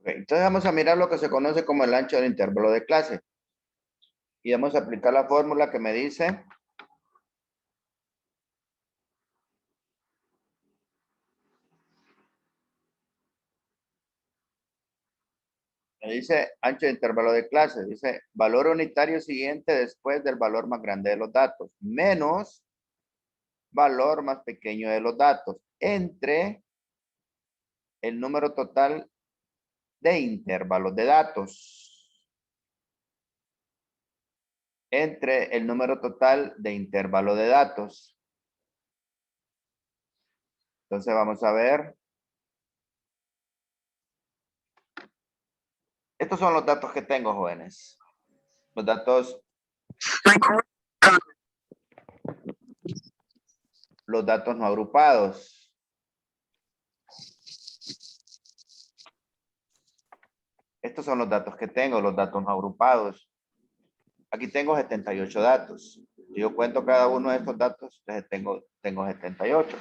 Ok, entonces vamos a mirar lo que se conoce como el ancho del intervalo de clase. Y vamos a aplicar la fórmula que me dice ancho de intervalo de clase. Dice valor unitario siguiente después del valor más grande de los datos, menos valor más pequeño de los datos, entre el número total de intervalos de datos. Entre el número total de intervalo de datos. Entonces vamos a ver. Estos son los datos que tengo, jóvenes. Los datos no agrupados. Estos son los datos que tengo, los datos no agrupados. Aquí tengo 78 datos. Si yo cuento cada uno de estos datos, entonces tengo 78.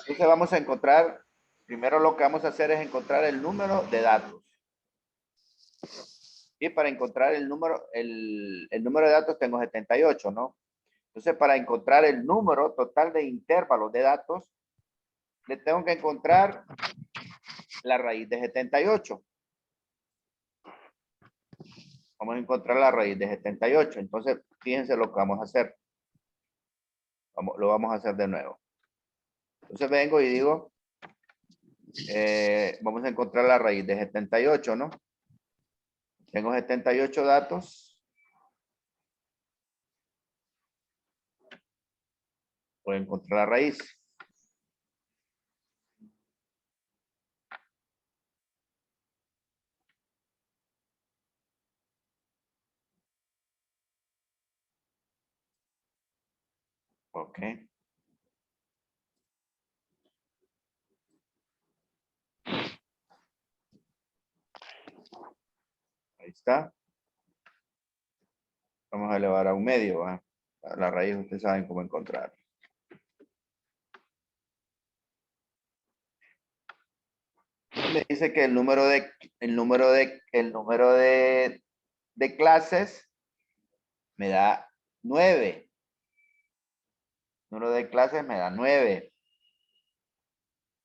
Entonces vamos a encontrar, primero lo que vamos a hacer es encontrar el número de datos. Y para encontrar el número de datos tengo 78, ¿no? Entonces para encontrar el número total de intervalos de datos, le tengo que encontrar la raíz de 78. Vamos a encontrar la raíz de 78. Entonces, fíjense lo que vamos a hacer. Lo vamos a hacer de nuevo. Entonces vengo y digo, vamos a encontrar la raíz de 78, ¿no? Tengo 78 datos. Voy a encontrar la raíz. Ok. Ahí está. Vamos a elevar a un medio, ¿va? La raíz, ustedes saben cómo encontrar. Me dice que el número de clases me da 9. El número de clases me da 9.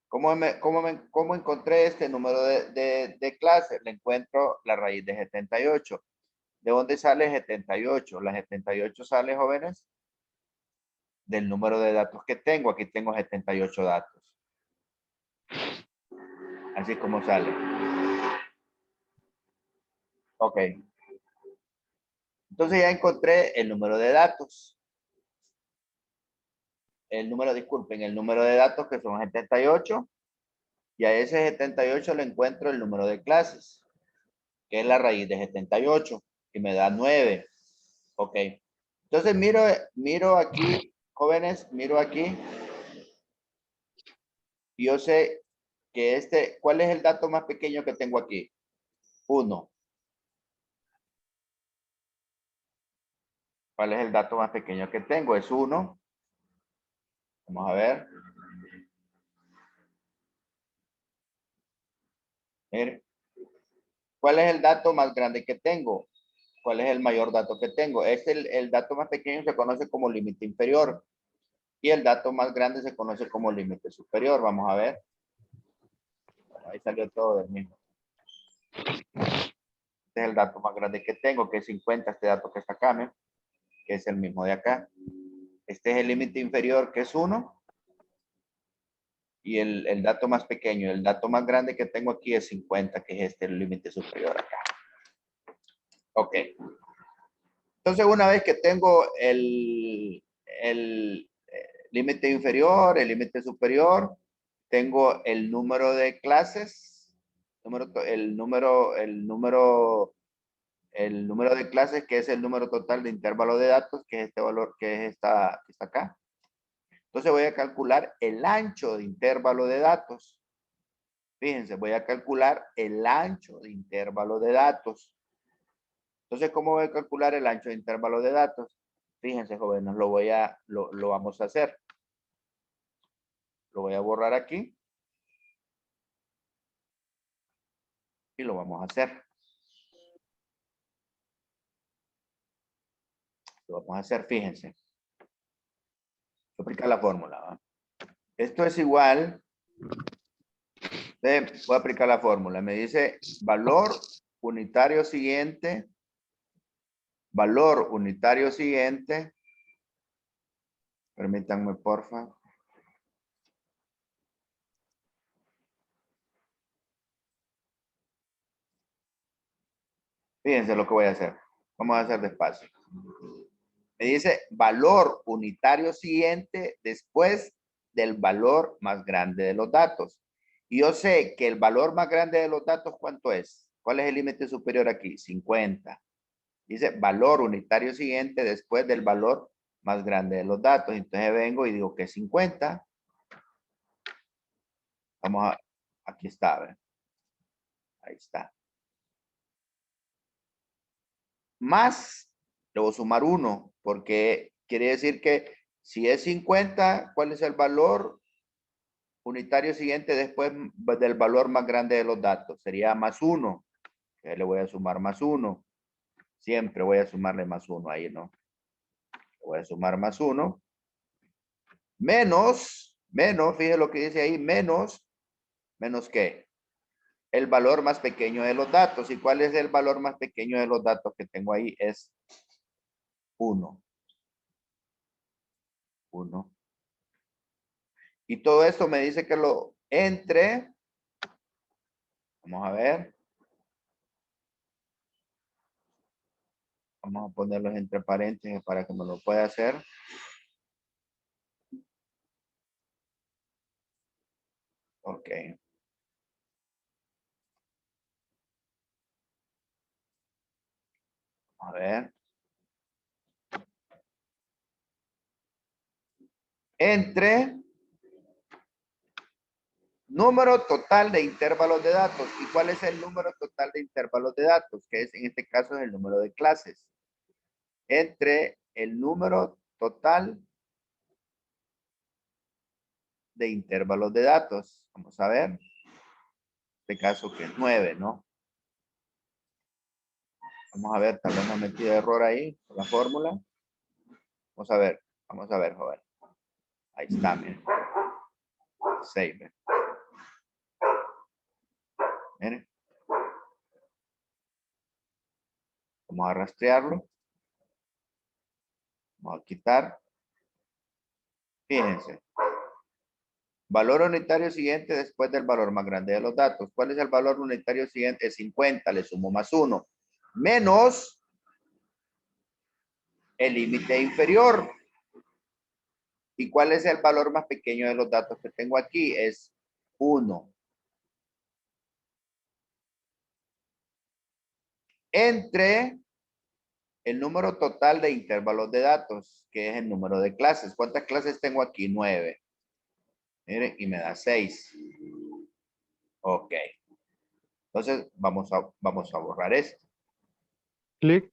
¿Cómo encontré este número de clases? Le encuentro la raíz de 78. ¿De dónde sale 78? La 78 sale, jóvenes, del número de datos que tengo. Aquí tengo 78 datos. Así como sale. Ok. Entonces ya encontré el número de datos. Disculpen, el número de datos que son 78. Y a ese 78 le encuentro el número de clases, que es la raíz de 78, y me da 9. Ok. Entonces miro aquí, jóvenes, miro aquí. Y yo sé que ¿cuál es el dato más pequeño que tengo aquí? 1. ¿Cuál es el dato más pequeño que tengo? Es 1. Vamos a ver. Miren. ¿Cuál es el dato más grande que tengo? ¿Cuál es el mayor dato que tengo? El dato más pequeño se conoce como límite inferior. Y el dato más grande se conoce como límite superior. Vamos a ver. Ahí salió todo del mismo. Este es el dato más grande que tengo, que es 50. Este dato que está acá, ¿no? Que es el mismo de acá. Este es el límite inferior, que es 1. Y el dato más pequeño, el dato más grande que tengo aquí es 50, que es el límite superior acá. Ok. Entonces, una vez que tengo el límite inferior, el límite superior, tengo el número de clases, el número de clases, que es el número total de intervalo de datos, que es este valor que está acá. Entonces voy a calcular el ancho de intervalo de datos. Fíjense, voy a calcular el ancho de intervalo de datos. Entonces, ¿cómo voy a calcular el ancho de intervalo de datos? Fíjense, jóvenes, lo vamos a hacer. Lo voy a borrar aquí. Y lo vamos a hacer. Lo vamos a hacer, fíjense. Voy a aplicar la fórmula. ¿Va? Esto es igual. Voy a aplicar la fórmula. Me dice valor unitario siguiente. Valor unitario siguiente. Permítanme, porfa. Fíjense lo que voy a hacer. Vamos a hacer despacio. Me dice valor unitario siguiente después del valor más grande de los datos. Y yo sé que el valor más grande de los datos, ¿cuánto es? ¿Cuál es el límite superior aquí? 50. Dice valor unitario siguiente después del valor más grande de los datos. Entonces vengo y digo que es 50. Vamos a, aquí está, ¿ver? Ahí está. Más, le voy a sumar 1, porque quiere decir que si es 50, ¿cuál es el valor unitario siguiente después del valor más grande de los datos? Sería más 1. Le voy a sumar más 1. Siempre voy a sumarle más 1 ahí, ¿no? Le voy a sumar más 1. Menos, fíjese lo que dice ahí, menos ¿qué? El valor más pequeño de los datos. ¿Y cuál es el valor más pequeño de los datos que tengo ahí? Es 1. 1. Y todo esto me dice que lo entre, vamos a ver. Vamos a ponerlos entre paréntesis para que me lo pueda hacer. Ok. A ver. Entre número total de intervalos de datos. ¿Y cuál es el número total de intervalos de datos? Que es, en este caso, es el número de clases. Entre el número total de intervalos de datos. Vamos a ver. En este caso que es 9, ¿no? Vamos a ver, tal vez me metí de error ahí con la fórmula. Vamos a ver, joven. Ahí está, miren. 6, miren. Vamos a rastrearlo. Vamos a quitar. Fíjense. Valor unitario siguiente después del valor más grande de los datos. ¿Cuál es el valor unitario siguiente? Es 50, le sumo más 1. Menos el límite inferior. ¿Y cuál es el valor más pequeño de los datos que tengo aquí? Es 1. Entre el número total de intervalos de datos, que es el número de clases. ¿Cuántas clases tengo aquí? 9. Miren, y me da 6. Ok. Entonces, vamos a borrar esto. Clic.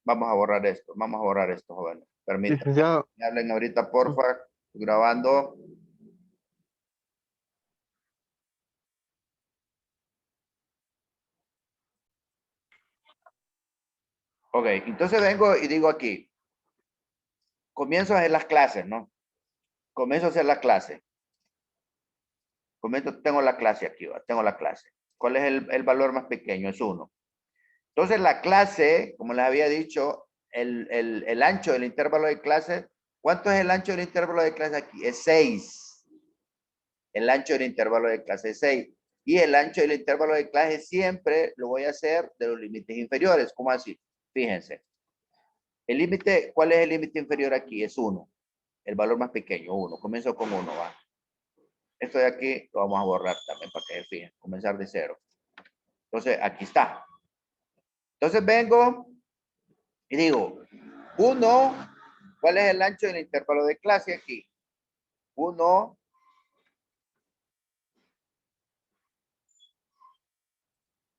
Vamos a borrar esto. Vamos a borrar esto, jóvenes. Permítanme. Licenciado, Me hablen ahorita, porfa. Estoy grabando. Ok, entonces vengo y digo aquí. Comienzo a hacer las clases, ¿no? Comienzo a hacer la clase. Tengo la clase aquí, ¿va? Tengo la clase. ¿Cuál es el valor más pequeño? Es 1. Entonces la clase, como les había dicho, el ancho del intervalo de clase, ¿cuánto es el ancho del intervalo de clase aquí? Es 6. El ancho del intervalo de clase es 6. Y el ancho del intervalo de clase siempre lo voy a hacer de los límites inferiores. ¿Cómo así? Fíjense. El límite, ¿cuál es el límite inferior aquí? Es 1. El valor más pequeño, 1. Comienzo con 1, va. Esto de aquí lo vamos a borrar también para que se fijen. Comenzar de 0. Entonces, aquí está. Entonces vengo y digo, 1, ¿cuál es el ancho del intervalo de clase aquí? 1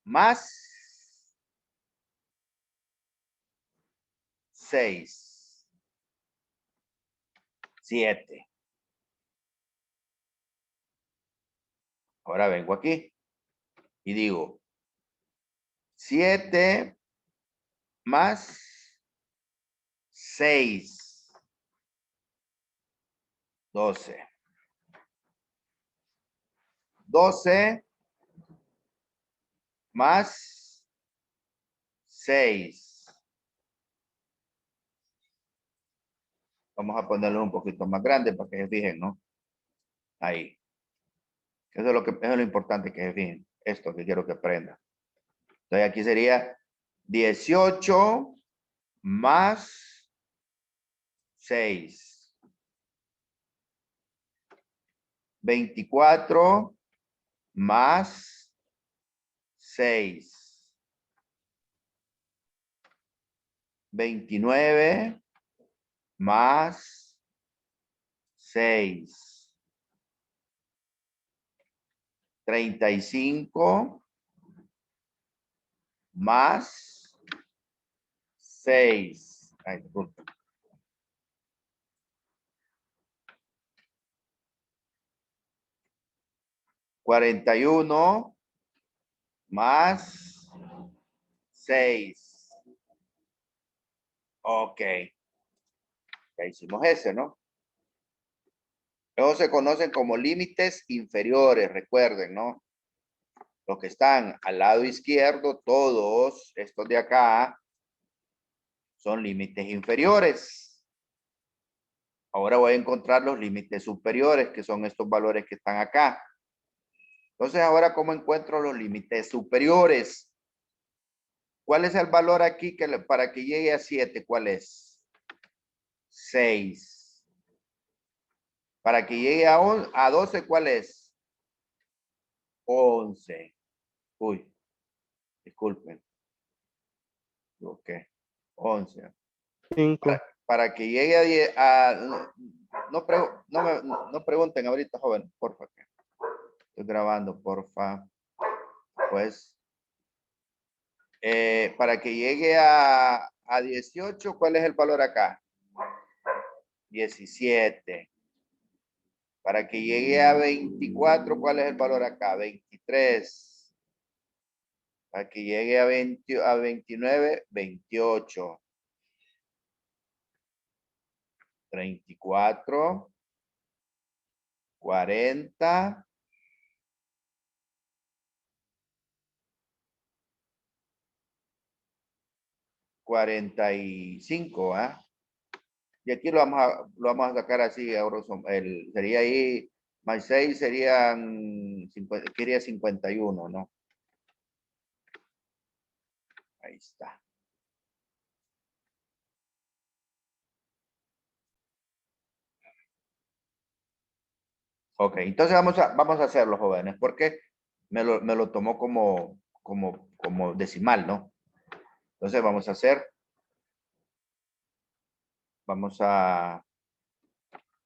más 6. 7. Ahora vengo aquí. y digo 7 más 6, 12. 12 más 6. Vamos a ponerlo un poquito más grande para que se fijen, ¿no? Ahí. Eso es lo importante que se fijen. Esto que quiero que aprendan. Entonces aquí sería 18 más 6. 24 más 6. 29 más 6. 35 más 6. Ay, disculpe. 41 más 6. Ok. Ya hicimos ese, ¿no? Esos se conocen como límites inferiores, recuerden, ¿no? Los que están al lado izquierdo, todos estos de acá, son límites inferiores. Ahora voy a encontrar los límites superiores, que son estos valores que están acá. Entonces, ahora, ¿cómo encuentro los límites superiores? ¿Cuál es el valor aquí para que llegue a 7? ¿Cuál es? 6. Para que llegue a 12, ¿cuál es? 11. Uy, disculpen. Ok, 11. 5. Para que llegue a 10, no pregunten ahorita, joven, porfa. Estoy grabando, porfa. Pues, para que llegue a 18, ¿cuál es el valor acá? 17. Para que llegue a 24, ¿cuál es el valor acá? 23. Para que llegue a 29, 28. 34. 40. 45, ¿ah? Y aquí lo vamos a sacar así, sería ahí, más 6 serían, quería 51, ¿no? Ahí está. Ok, entonces vamos a hacerlo, jóvenes, porque me lo tomó como decimal, ¿no? Entonces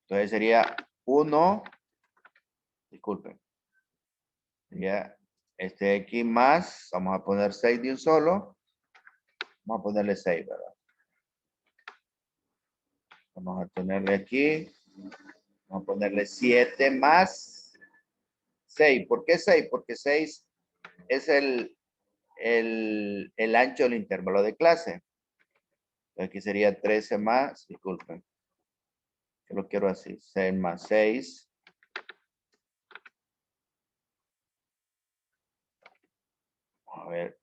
entonces sería 1, disculpen, sería este aquí más, vamos a poner 6 de un solo, vamos a ponerle 6, ¿verdad? Vamos a tenerle aquí, vamos a ponerle 7 más 6. ¿Por qué 6? Porque 6 es el ancho del intervalo de clase. Aquí sería 13 más, disculpen, que lo quiero así, 6 más 6. A ver,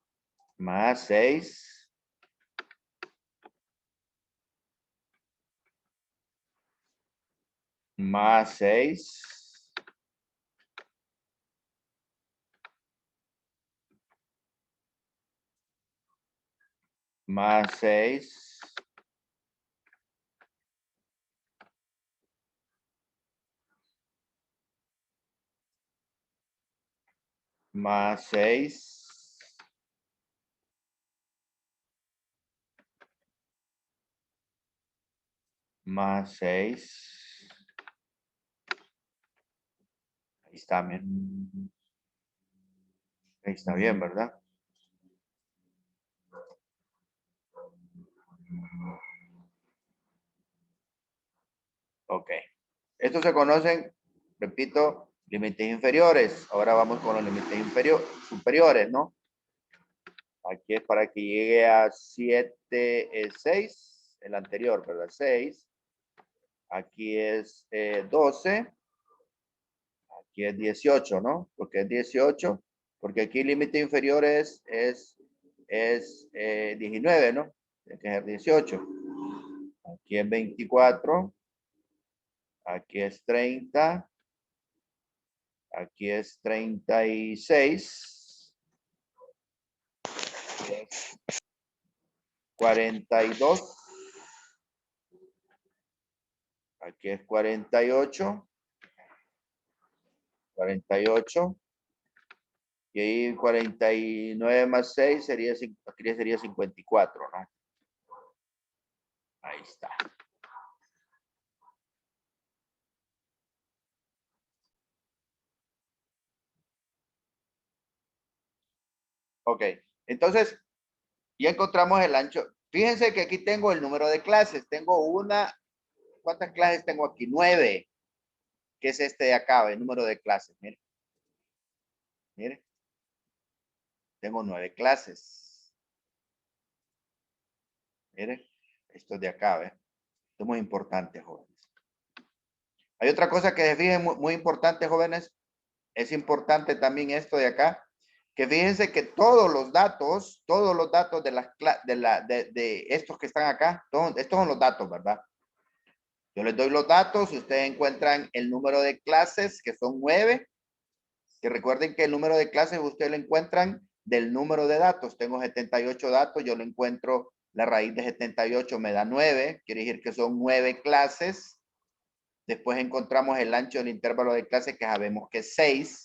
más 6. Más 6. Más 6. Más 6. Más 6. Ahí está bien. Ahí está bien, ¿verdad? Ok. Estos se conocen, repito, Límites inferiores. Ahora vamos con los límites superiores, ¿no? Aquí es para que llegue a 7, 6. El anterior, ¿verdad? 6. Aquí es 12. Aquí es 18, ¿no? Porque es 18. Porque aquí el límite inferior es 19, ¿no? Tiene que ser 18. Aquí es 24. Aquí es 30. Aquí es 36. Aquí es 42. Aquí es 48. 48. Y ahí 49 más 6 sería, aquí sería 54, ¿no? Ahí está. Ok. Entonces, ya encontramos el ancho. Fíjense que aquí tengo el número de clases. Tengo ¿cuántas clases tengo aquí? 9. Que es este de acá, el número de clases. Miren. Miren. Tengo 9 clases. Miren. Esto es de acá, ¿ves? Esto es muy importante, jóvenes. Hay otra cosa que se fijen muy importante, jóvenes. Es importante también esto de acá. Que fíjense que todos los datos de estos que están acá, estos son los datos, ¿verdad? Yo les doy los datos y ustedes encuentran el número de clases, que son 9. Que recuerden que el número de clases ustedes lo encuentran del número de datos. Tengo 78 datos, yo lo encuentro, la raíz de 78 me da 9, quiere decir que son 9 clases. Después encontramos el ancho del intervalo de clase, que sabemos que es 6.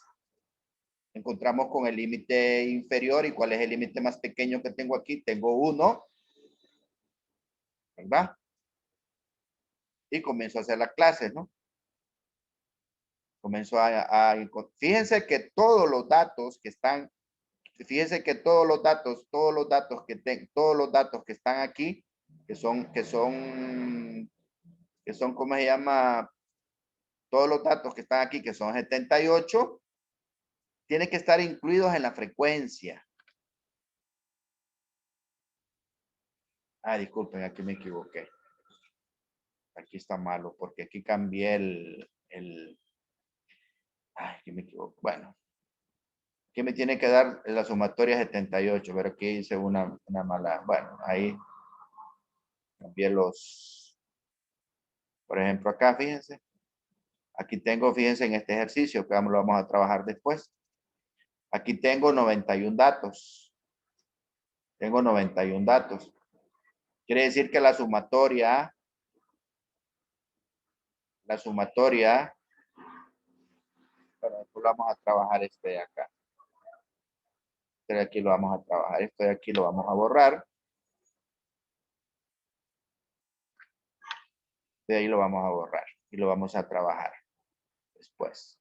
Encontramos con el límite inferior. ¿Y cuál es el límite más pequeño que tengo aquí? Tengo 1, ¿verdad? Y comienzo a hacer las clases, ¿no? Comienzo fíjense que todos los datos que están, fíjense que todos los datos que están aquí, que son, ¿cómo se llama? Todos los datos que están aquí, que son 78, tienen que estar incluidos en la frecuencia. Ah, disculpen, aquí me equivoqué. Aquí está malo, porque aquí cambié ay, aquí me equivoco. Bueno, aquí me tiene que dar la sumatoria 78, pero aquí hice una mala. Bueno, ahí cambié por ejemplo, acá, fíjense. Aquí tengo, fíjense en este ejercicio, que lo vamos a trabajar después. Aquí tengo 91 datos. Tengo 91 datos. Quiere decir que la sumatoria, bueno, después lo vamos a trabajar este de acá. Este de aquí lo vamos a trabajar. Este de aquí lo vamos a borrar. De ahí lo vamos a borrar y lo vamos a trabajar después.